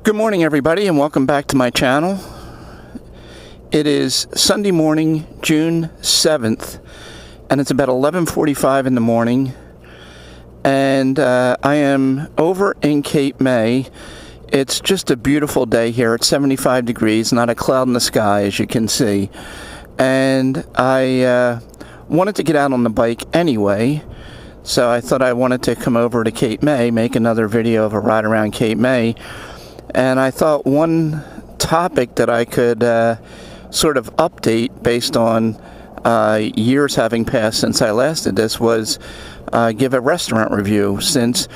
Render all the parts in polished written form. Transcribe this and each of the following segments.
Good morning, everybody, and welcome back to my channel. It is Sunday morning, June 7th, and it's about 11:45 in the morning, and I am over in Cape May. It's just a beautiful day here. It's 75 degrees, not a cloud in the sky, as you can see, and I wanted to get out on the bike anyway, so I thought I wanted to come over to Cape May, make another video of a ride around Cape May. And I thought one topic that I could sort of update based on years having passed since I last did this was give a restaurant review, since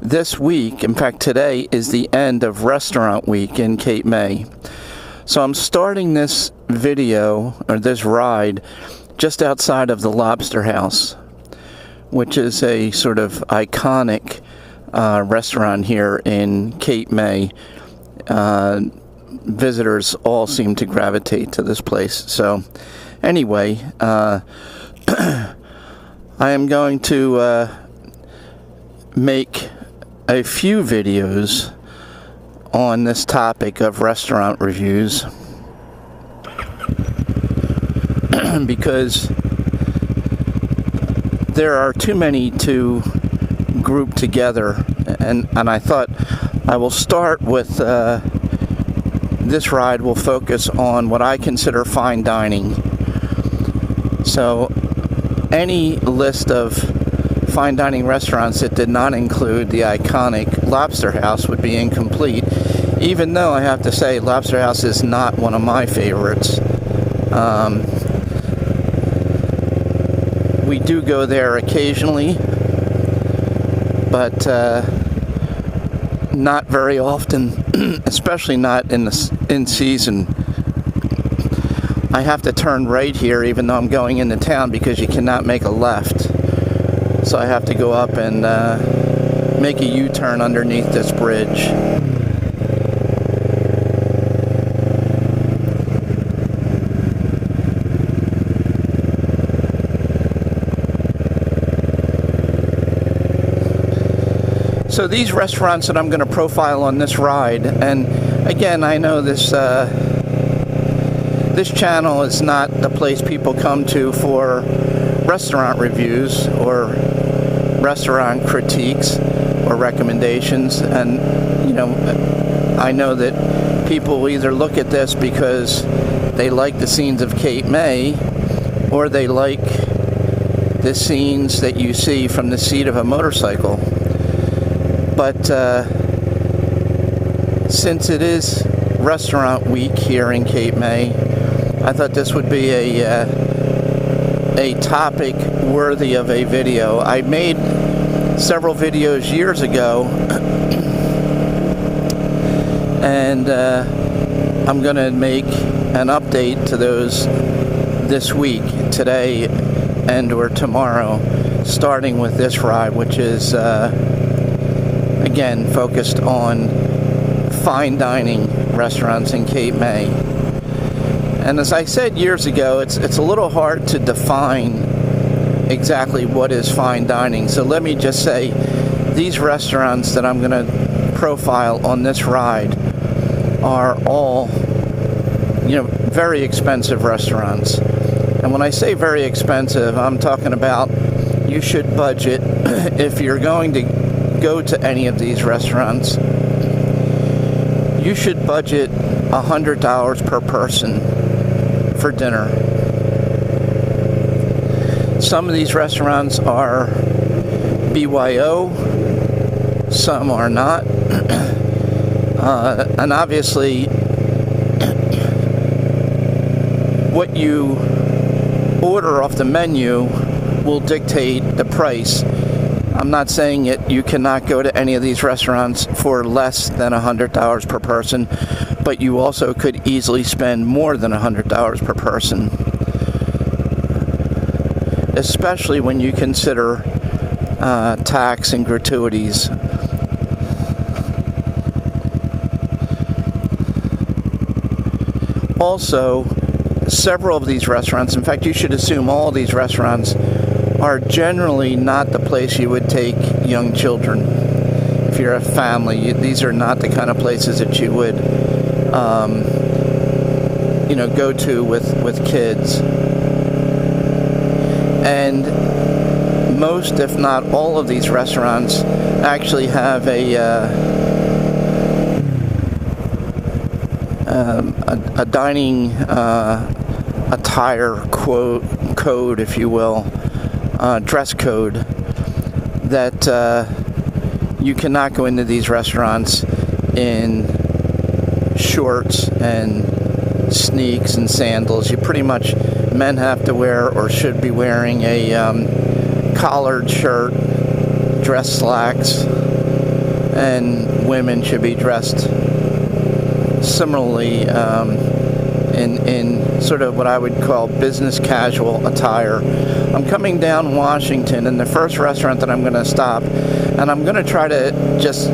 this week, in fact today, is the end of restaurant week in Cape May. So I'm starting this video, or this ride, just outside of the Lobster House, which is a sort of iconic restaurant here in Cape May. Visitors all seem to gravitate to this place. So anyway, I am going to make a few videos on this topic of restaurant reviews because there are too many to group together, and I thought I will start with this ride will focus on what I consider fine dining. So any list of fine dining restaurants that did not include the iconic Lobster House would be incomplete, even though I have to say Lobster House is not one of my favorites. We do go there occasionally, but not very often, especially not in season. I have to turn right here even though I'm going into town because you cannot make a left. So I have to go up and make a U-turn underneath this bridge. So these restaurants that I'm going to profile on this ride, and again, I know this this channel is not the place people come to for restaurant reviews or restaurant critiques or recommendations, and you know, I know that people either look at this because they like the scenes of Cape May, or they like the scenes that you see from the seat of a motorcycle. But since it is restaurant week here in Cape May, I thought this would be a topic worthy of a video. I made several videos years ago, and I'm going to make an update to those this week, today and or tomorrow, starting with this ride, which is again focused on fine dining restaurants in Cape May. And as I said years ago, it's a little hard to define exactly what is fine dining. So let me just say, these restaurants that I'm going to profile on this ride are all, you know, very expensive restaurants. And when I say very expensive, I'm talking about you should budget if you're going to go to any of these restaurants. You should budget $100 per person for dinner. Some of these restaurants are BYO, some are not, and obviously what you order off the menu will dictate the price. I'm not saying that you cannot go to any of these restaurants for less than $100 per person, but you also could easily spend more than $100 per person, especially when you consider tax and gratuities. Also, several of these restaurants, in fact, you should assume all of these restaurants, are generally not the place you would take young children. if you're a family, these are not the kind of places that you would, go to with kids. And most, if not all, of these restaurants actually have a dining attire code, if you will, dress code, that you cannot go into these restaurants in shorts and sneaks and sandals. You pretty much, men have to wear, or should be wearing, a collared shirt, dress slacks, and women should be dressed similarly in sort of what I would call business casual attire. I'm coming down Washington, and the first restaurant that I'm going to stop, and I'm going to try to just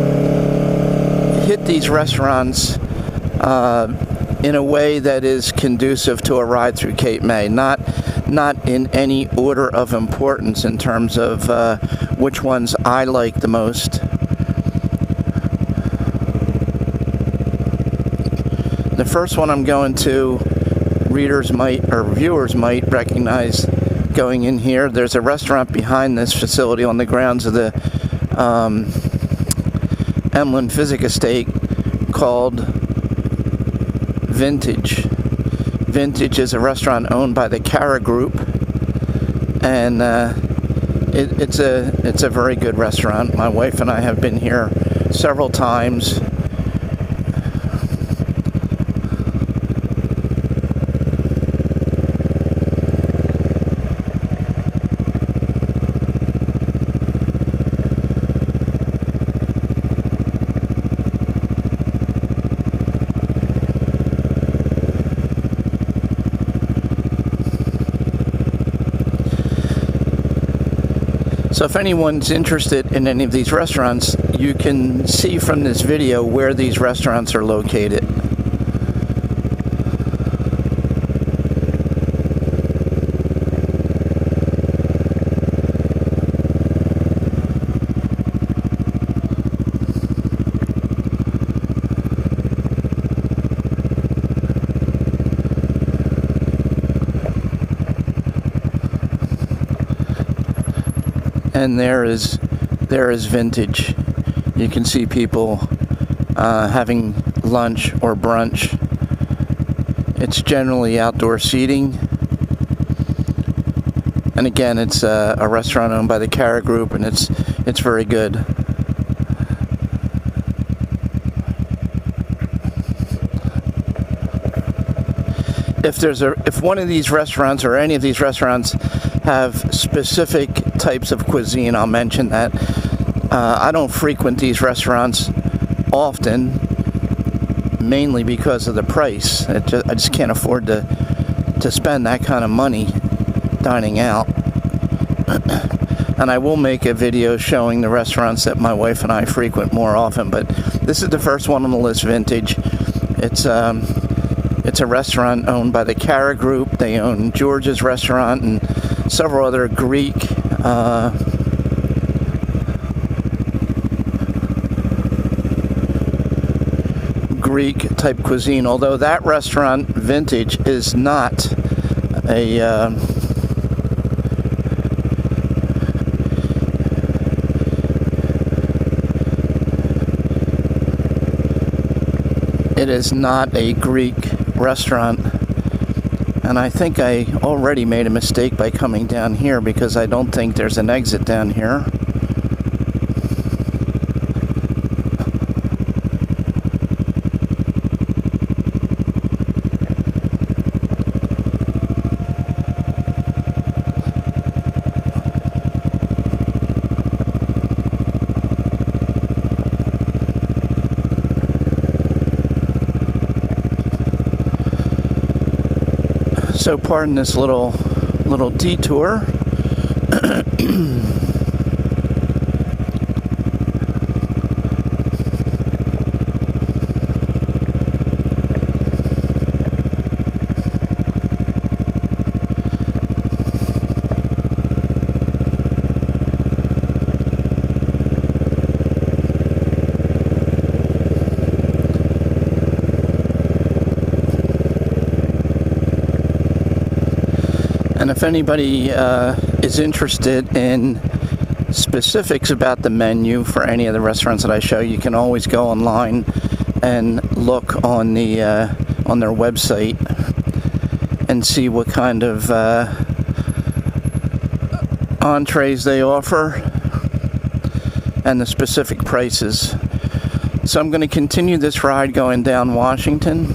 hit these restaurants in a way that is conducive to a ride through Cape May, not in any order of importance in terms of which ones I like the most. The first one I'm going to, viewers might recognize going in here. There's a restaurant behind this facility on the grounds of the Emlyn Physic Estate called Vintage. Vintage is a restaurant owned by the Cara Group, and it's a very good restaurant. My wife and I have been here several times. So if anyone's interested in any of these restaurants, you can see from this video where these restaurants are located. And there is Vintage. You can see people having lunch or brunch. It's generally outdoor seating. And again, it's a restaurant owned by the Cara Group, and it's very good. If one of these restaurants or any of these restaurants have specific types of cuisine, I'll mention that. I don't frequent these restaurants often, mainly because of the price. I just can't afford to spend that kind of money dining out. And I will make a video showing the restaurants that my wife and I frequent more often, but this is the first one on the list, Vintage. It's a restaurant owned by the Cara Group. They own George's Restaurant and several other Greek type cuisine, although that restaurant, Vintage, is not it is not a Greek restaurant. And I think I already made a mistake by coming down here, because I don't think there's an exit down here. So pardon this little detour. if anybody is interested in specifics about the menu for any of the restaurants that I show, you can always go online and look on their website and see what kind of entrees they offer and the specific prices. So I'm going to continue this ride going down Washington.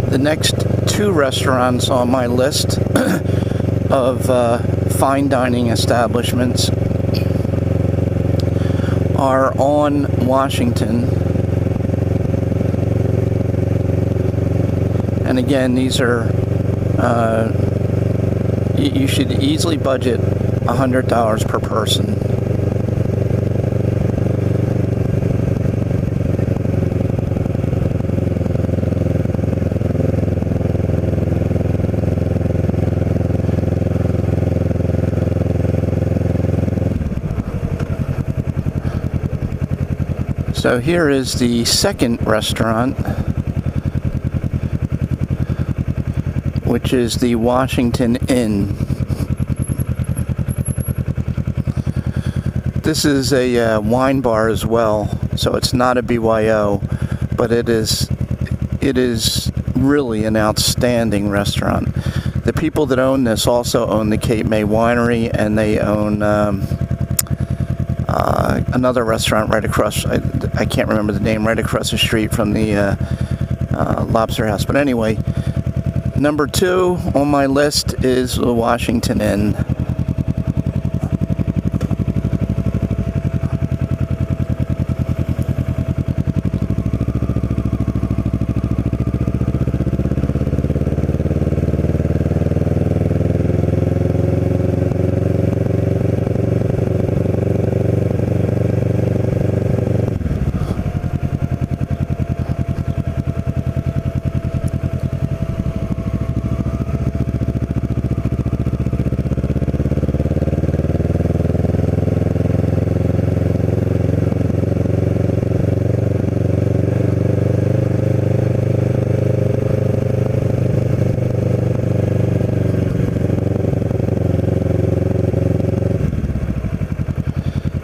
The next two restaurants on my list of fine dining establishments are on Washington. And again, these are, you should easily budget $100 per person. So here is the second restaurant, which is the Washington Inn. This is a wine bar as well, so it's not a BYO, but it is really an outstanding restaurant. The people that own this also own the Cape May Winery, and they own another restaurant right across, I can't remember the name, right across the street from the Lobster House. But anyway, number 2 on my list is the Washington Inn.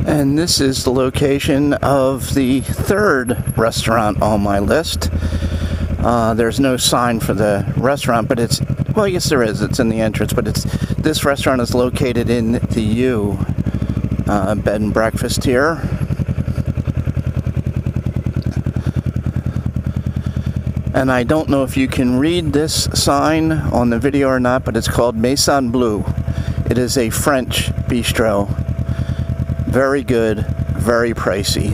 And this is the location of the third restaurant on my list. There's no sign for the restaurant, but it's, well, yes there is, it's in the entrance, but this restaurant is located in the U bed and breakfast here. And I don't know if you can read this sign on the video or not, but it's called Maison Bleue. It is a French bistro. Very good, very pricey.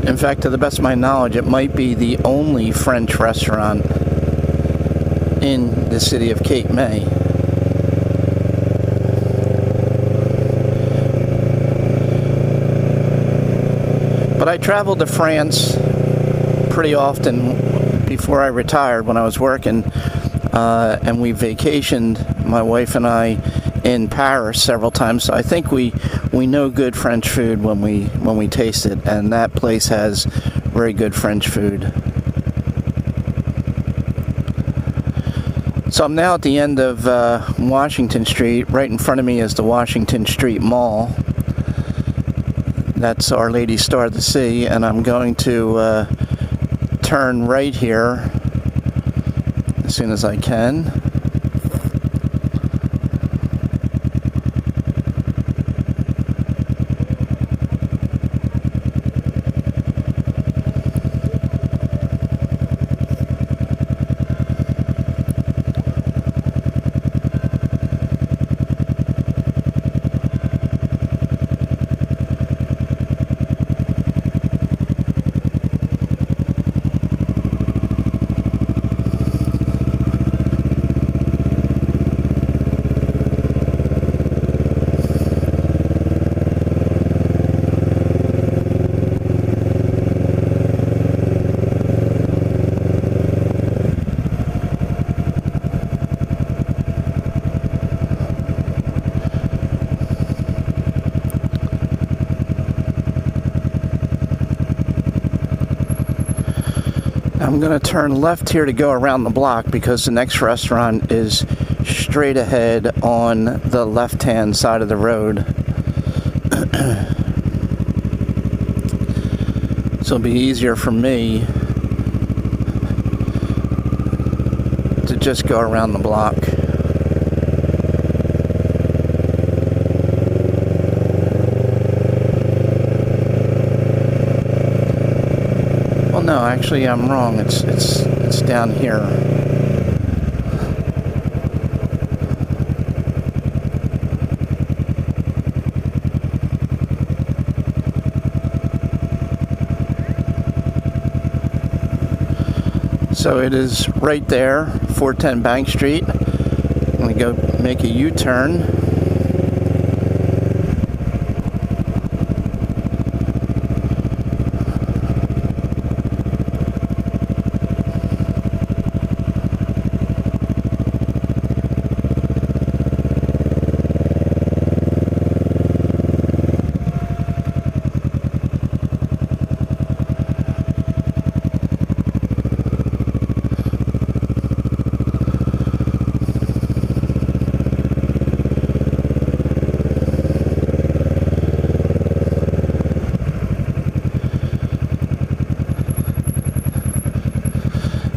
In fact, to the best of my knowledge, it might be the only French restaurant in the city of Cape May. But I traveled to France pretty often before I retired when I was working, and we vacationed, my wife and I, in Paris several times. So I think we know good French food when we taste it, and that place has very good French food. So I'm now at the end of Washington Street. Right in front of me is the Washington Street Mall. That's Our Lady Star of the Sea, and I'm going to turn right here as soon as I can. I'm going to turn left here to go around the block because the next restaurant is straight ahead on the left-hand side of the road. So it'll be easier for me to just go around the block. Well, no, actually I'm wrong. It's down here. So it is right there, 410 Bank Street. I'm going to go make a U-turn.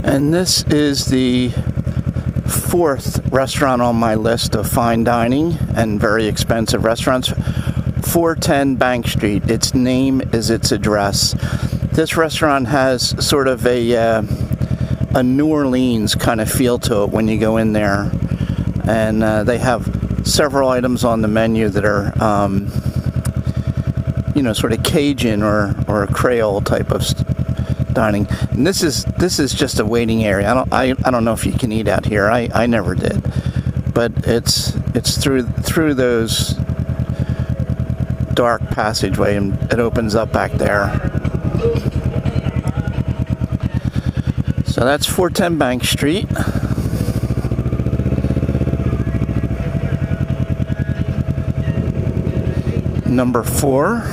And this is the fourth restaurant on my list of fine dining and very expensive restaurants. 410 Bank Street. Its name is its address. This restaurant has sort of a New Orleans kind of feel to it when you go in there. And they have several items on the menu that are, sort of Cajun or Creole type of dining. And this is just a waiting area. I don't know if you can eat out here. I never did, but it's through those dark passageway, and it opens up back there. So that's 410 Bank Street. Number 4.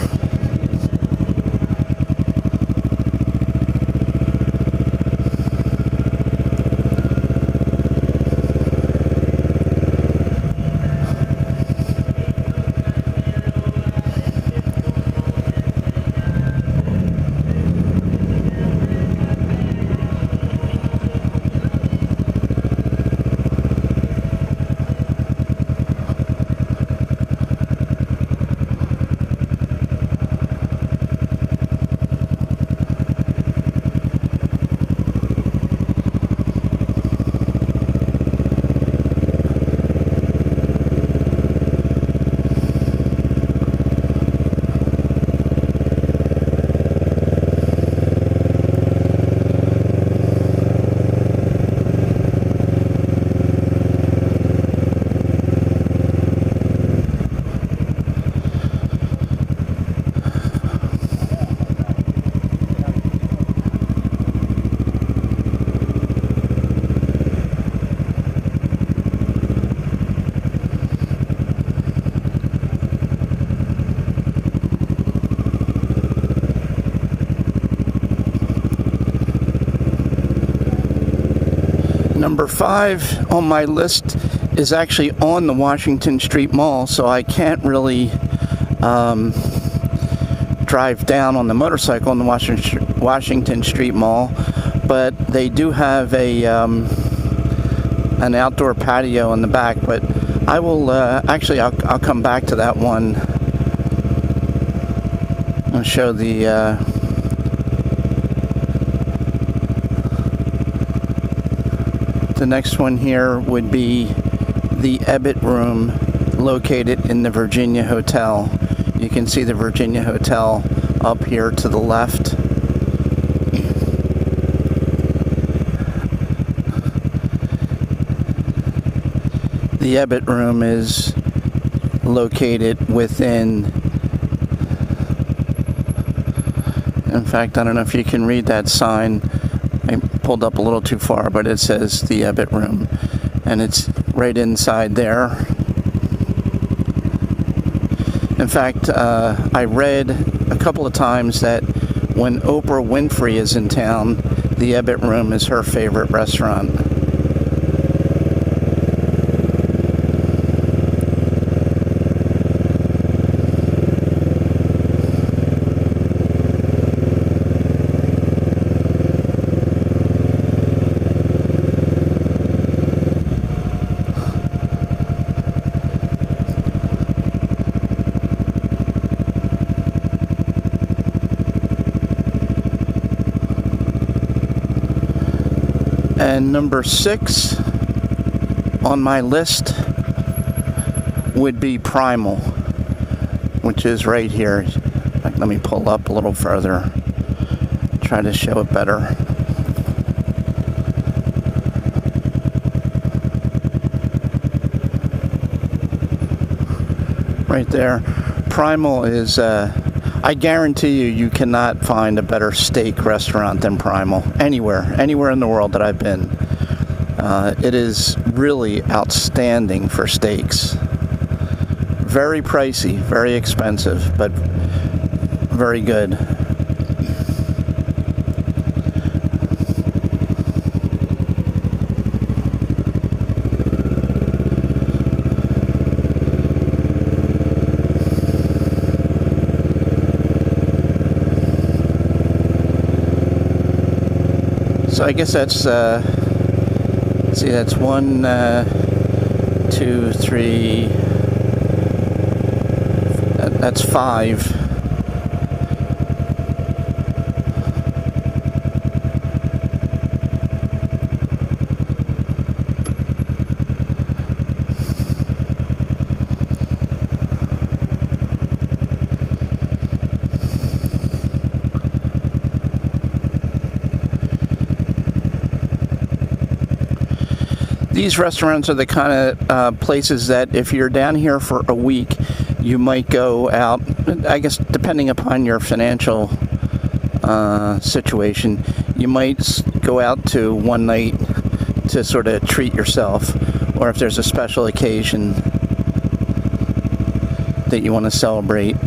Number 5 on my list is actually on the Washington Street Mall, so I can't really drive down on the motorcycle in the Washington Street Mall, but they do have an outdoor patio in the back. But I will I'll come back to that one. I'll show the next one here would be the Ebbit Rom, located in the Virginia Hotel. You can see the Virginia Hotel up here to the left. The Ebbit Rom is located within, in fact, I don't know if you can read that sign. I pulled up a little too far, but it says the Ebbit Rom, and it's right inside there. In fact, I read a couple of times that when Oprah Winfrey is in town, the Ebbit Rom is her favorite restaurant. And number 6 on my list would be Primal, which is right here. Let me pull up a little further, try to show it better. Right there. Primal is, I guarantee you cannot find a better steak restaurant than Primal anywhere in the world that I've been. It is really outstanding for steaks. Very pricey, very expensive, but very good. So I guess that's, let's see, that's 1, 2, 3, that's 5. These restaurants are the kind of places that if you're down here for a week, you might go out, I guess depending upon your financial situation, you might go out to one night to sort of treat yourself, or if there's a special occasion that you want to celebrate.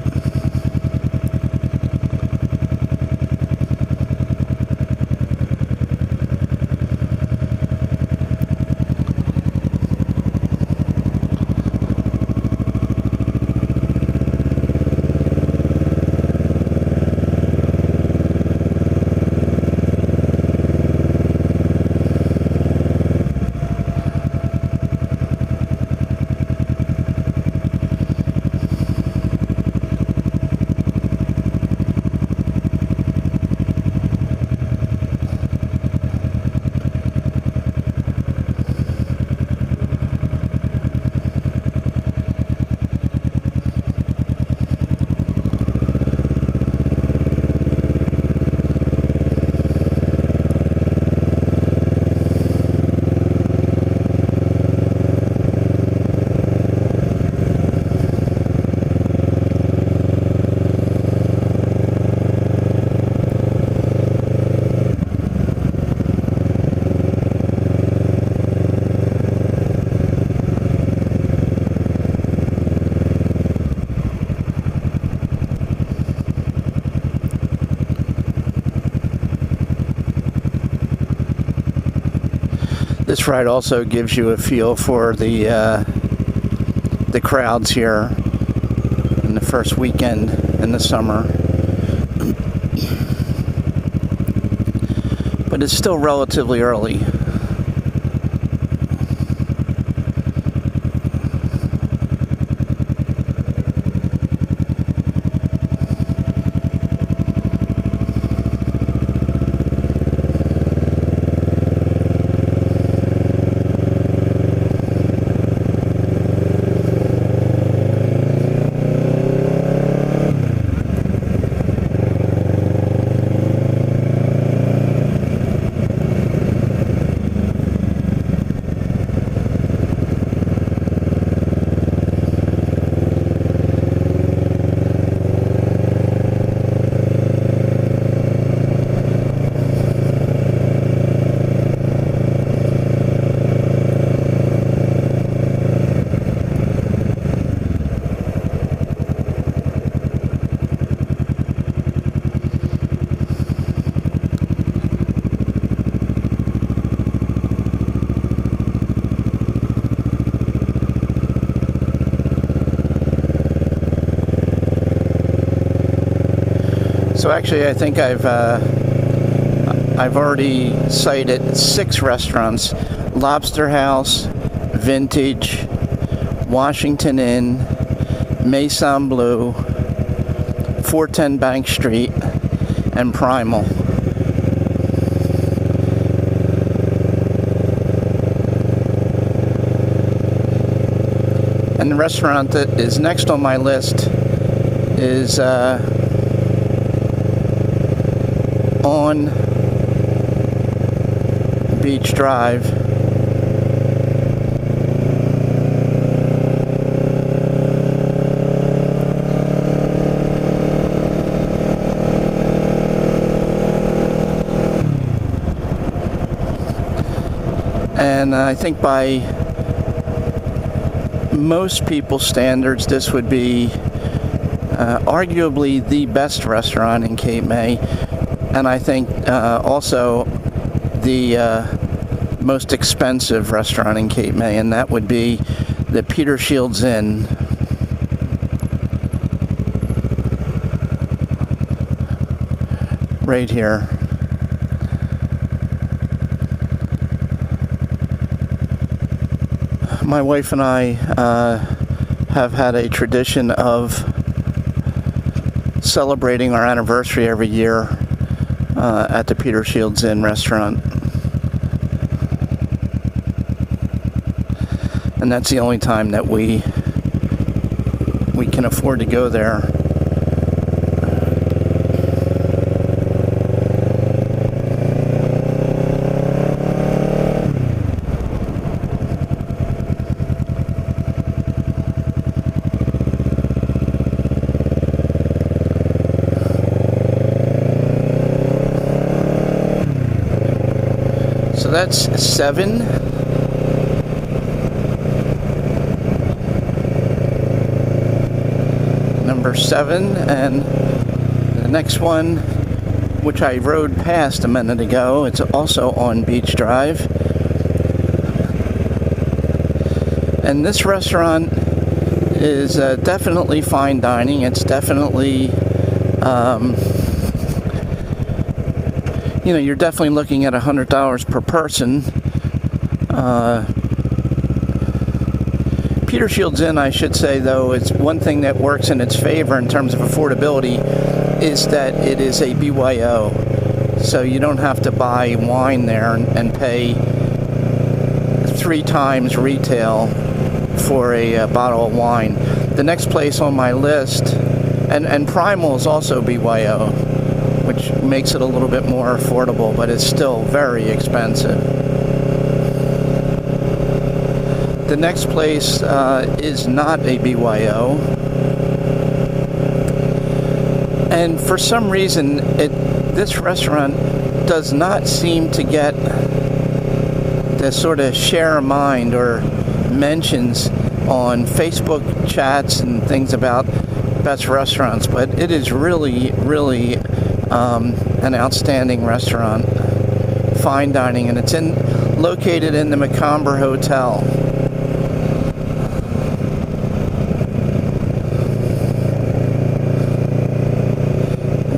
This ride also gives you a feel for the crowds here in the first weekend in the summer. But it's still relatively early. So actually, I think I've already cited 6 restaurants: Lobster House, Vintage, Washington Inn, Maison Bleue, 410 Bank Street, and Primal. And the restaurant that is next on my list is on Beach Drive. And I think by most people's standards, this would be arguably the best restaurant in Cape May, and I think also the most expensive restaurant in Cape May, and that would be the Peter Shields Inn. Right here. My wife and I have had a tradition of celebrating our anniversary every year at the Peter Shields Inn restaurant. And that's the only time that we can afford to go there. So that's 7. Number 7, and the next one, which I rode past a minute ago, it's also on Beach Drive. And this restaurant is definitely fine dining. It's definitely you're definitely looking at $100 per person. Peter Shields Inn, I should say, though, it's one thing that works in its favor in terms of affordability is that it is a BYO. So you don't have to buy wine there and pay 3 times retail for a bottle of wine. The next place on my list, and Primal is also BYO, which makes it a little bit more affordable, but it's still very expensive. The next place is not a BYO, and for some reason this restaurant does not seem to get the sort of share of mind or mentions on Facebook chats and things about best restaurants, but it is really an outstanding restaurant, fine dining, and it's located in the Macomber Hotel.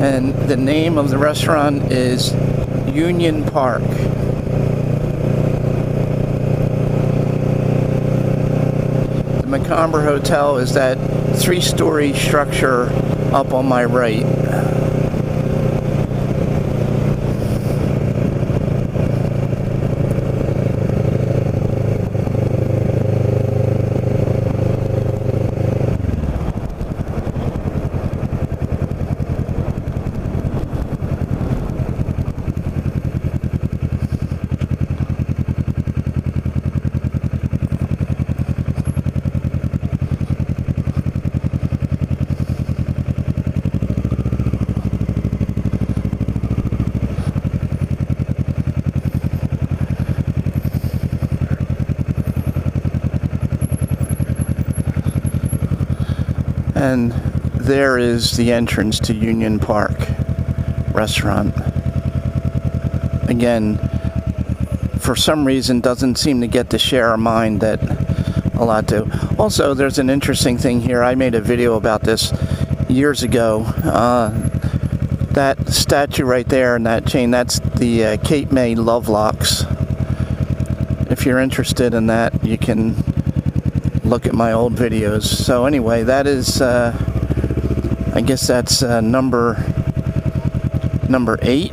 And the name of the restaurant is Union Park. The Macomber Hotel is that 3-story structure up on my right. And there is the entrance to Union Park restaurant. Again, for some reason doesn't seem to get the share of mind that a lot do. Also, there's an interesting thing here. I made a video about this years ago. that statue right there and that chain, that's the Cape May Love Locks. If you're interested in that, you can look at my old videos. So anyway, that is, I guess that's number 8.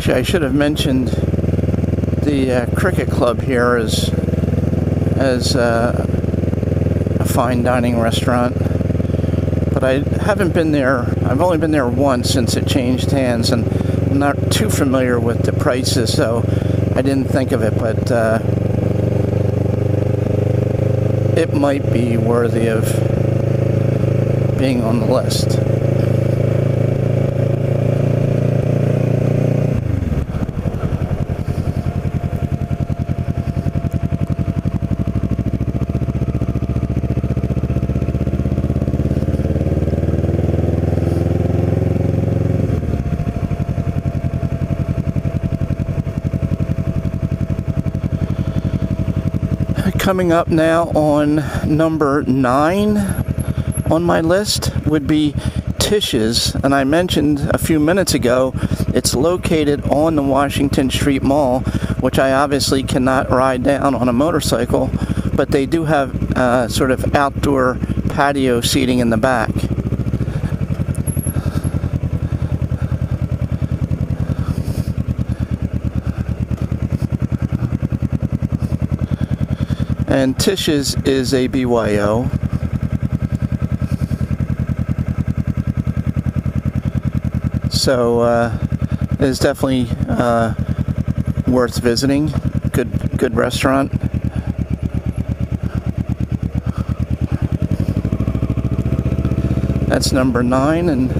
I should have mentioned the cricket club here as a fine dining restaurant, but I haven't been there. I've only been there once since it changed hands, and I'm not too familiar with the prices, so I didn't think of it, but it might be worthy of being on the list. Coming up now on number 9 on my list would be Tisha's, and I mentioned a few minutes ago it's located on the Washington Street Mall, which I obviously cannot ride down on a motorcycle, but they do have sort of outdoor patio seating in the back. And Tisha's is a BYO. So it is definitely worth visiting. Good restaurant. That's number 9, and